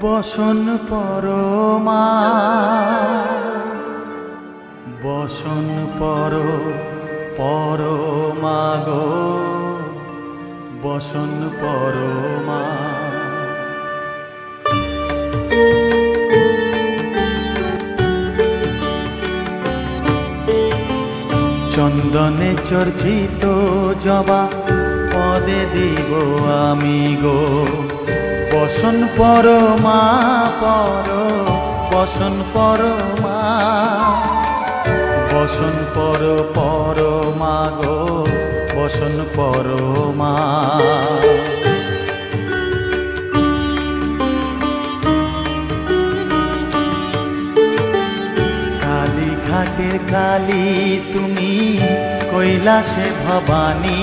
বসন পরমা বসন পরমা গো বসন পরমা। চন্দনে চর্চিত জবা পদে দিব আমি গো বসন পরমা বসন পরমা বসন পরমা গো বসন পরমা। কালীঘাটের কালী তুমি কৈলাসে ভবানী।